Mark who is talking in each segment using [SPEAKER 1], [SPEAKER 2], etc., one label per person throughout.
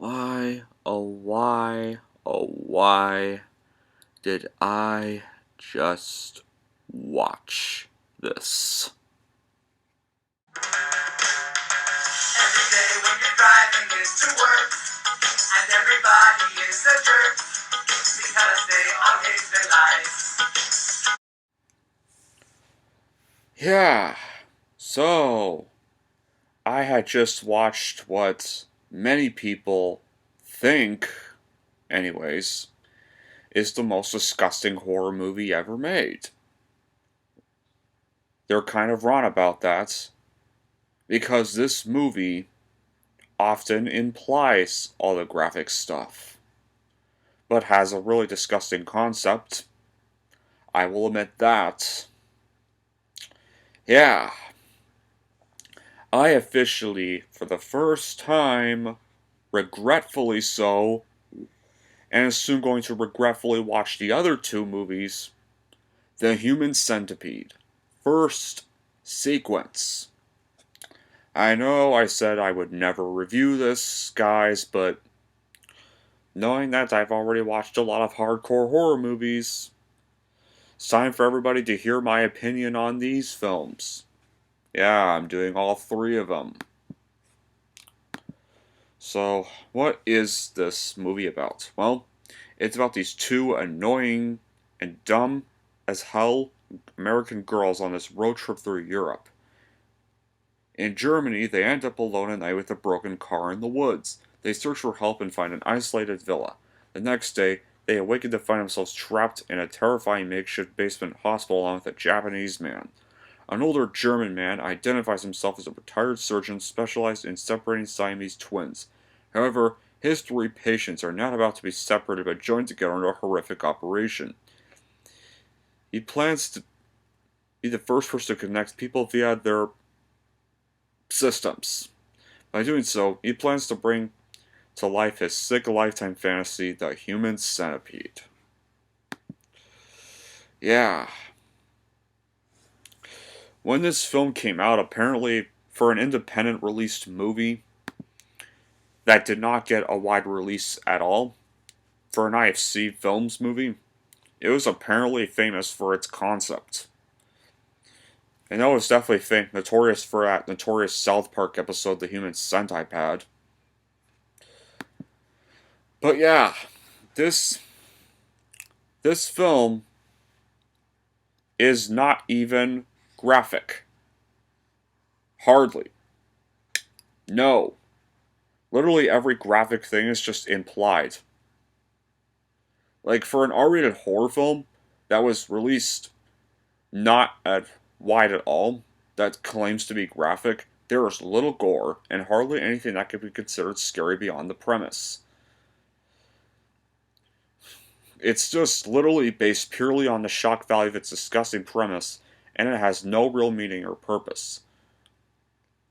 [SPEAKER 1] why did I just watch this?
[SPEAKER 2] Every day when you're driving into work, and everybody is a jerk, because they all hate their lives.
[SPEAKER 1] Yeah, so I had just watched what many people think, anyways, is the most disgusting horror movie ever made. They're kind of wrong about that, because this movie often implies all the graphic stuff, but has a really disgusting concept. I will admit that. Yeah, I officially, for the first time, regretfully so, and is soon going to regretfully watch the other two movies, The Human Centipede. First sequence. I know I said I would never review this, guys, but knowing that I've already watched a lot of hardcore horror movies, it's time for everybody to hear my opinion on these films. Yeah, I'm doing all three of them. So, what is this movie about? Well, it's about these two annoying and dumb as hell American girls on this road trip through Europe. In Germany, they end up alone at night with a broken car in the woods. They search for help and find an isolated villa. The next day, they awaken to find themselves trapped in a terrifying makeshift basement hospital along with a Japanese man. An older German man identifies himself as a retired surgeon specialized in separating Siamese twins. However, his three patients are not about to be separated but joined together in a horrific operation. He plans to be the first person to connect people via their systems. By doing so, he plans to bring to life his sick lifetime fantasy, the human centipede. Yeah. When this film came out, apparently for an independent released movie that did not get a wide release at all, for an IFC Films movie, it was apparently famous for its concept. I know it's definitely notorious for that notorious South Park episode, The Human Centipede. But yeah, this this film is not even graphic. Hardly. No. Literally every graphic thing is just implied. Like for an R-rated horror film that was released not at wide at all, that claims to be graphic, there is little gore and hardly anything that could be considered scary beyond the premise. It's just literally based purely on the shock value of its disgusting premise, and it has no real meaning or purpose.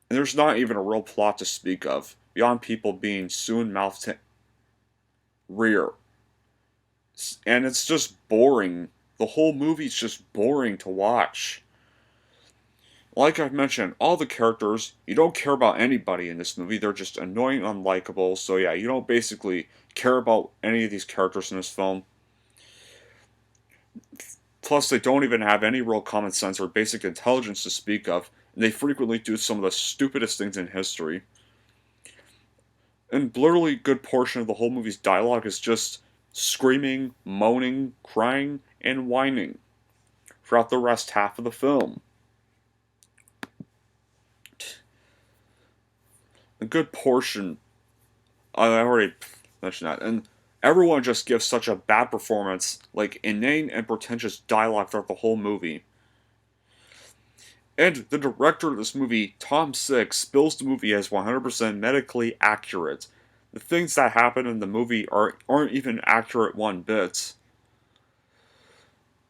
[SPEAKER 1] And there's not even a real plot to speak of, beyond people being soon mouth to rear. And it's just boring. The whole movie's just boring to watch. Like I've mentioned, all the characters, you don't care about anybody in this movie. They're just annoying, unlikable. So yeah, you don't basically care about any of these characters in this film. Plus, they don't even have any real common sense or basic intelligence to speak of, and they frequently do some of the stupidest things in history. And literally a good portion of the whole movie's dialogue is just screaming, moaning, crying, and whining throughout the rest half of the film. A good portion, I already mentioned that, and everyone just gives such a bad performance, like inane and pretentious dialogue throughout the whole movie. And the director of this movie, Tom Six, bills the movie as 100% medically accurate. The things that happen in the movie aren't even accurate one bit.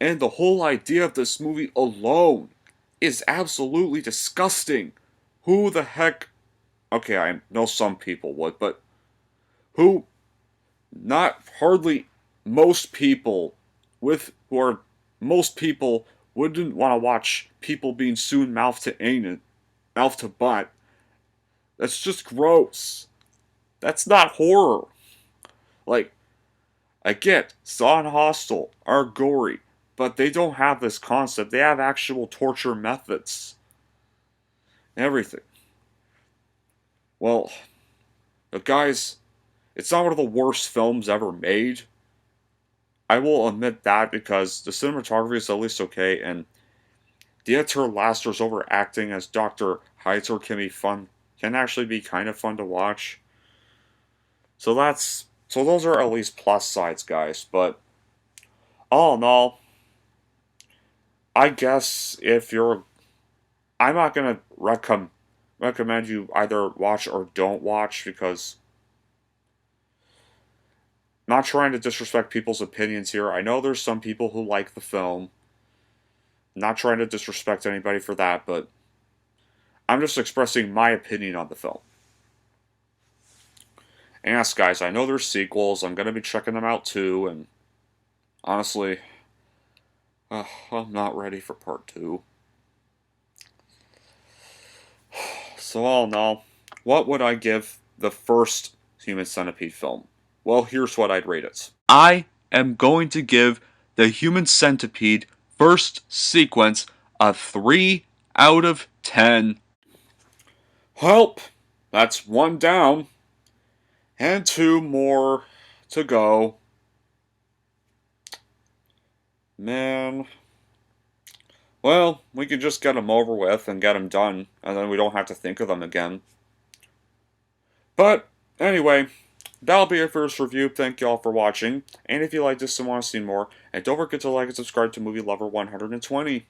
[SPEAKER 1] And the whole idea of this movie alone is absolutely disgusting. Who the heck... Okay, I know some people would, but who... Not hardly most people most people wouldn't want to watch people being soon mouth to butt. That's just gross. That's not horror. Like, I get Saw and Hostel are gory, but they don't have this concept. They have actual torture methods. Everything. Well, guys, it's not one of the worst films ever made. I will admit that because the cinematography is at least okay, and Dieter Laster's overacting as Dr. Heiter can actually be kind of fun to watch. So those are at least plus sides, guys. But all in all, I guess if you're, I'm not gonna recommend you either watch or don't watch because I'm not trying to disrespect people's opinions here. I know there's some people who like the film. I'm not trying to disrespect anybody for that, but I'm just expressing my opinion on the film. And yes, guys, I know there's sequels. I'm gonna be checking them out too, and honestly, I'm not ready for part two. So all in all, what would I give the first Human Centipede film? Well, here's what I'd rate it. I am going to give the Human Centipede first sequence a 3 out of 10. Help! That's one down, and two more to go. Man. Well, we could just get them over with and get them done, and then we don't have to think of them again. But, anyway, that'll be it for this review. Thank you all for watching, and if you like this and want to see more, and don't forget to like and subscribe to Movie Lover 120.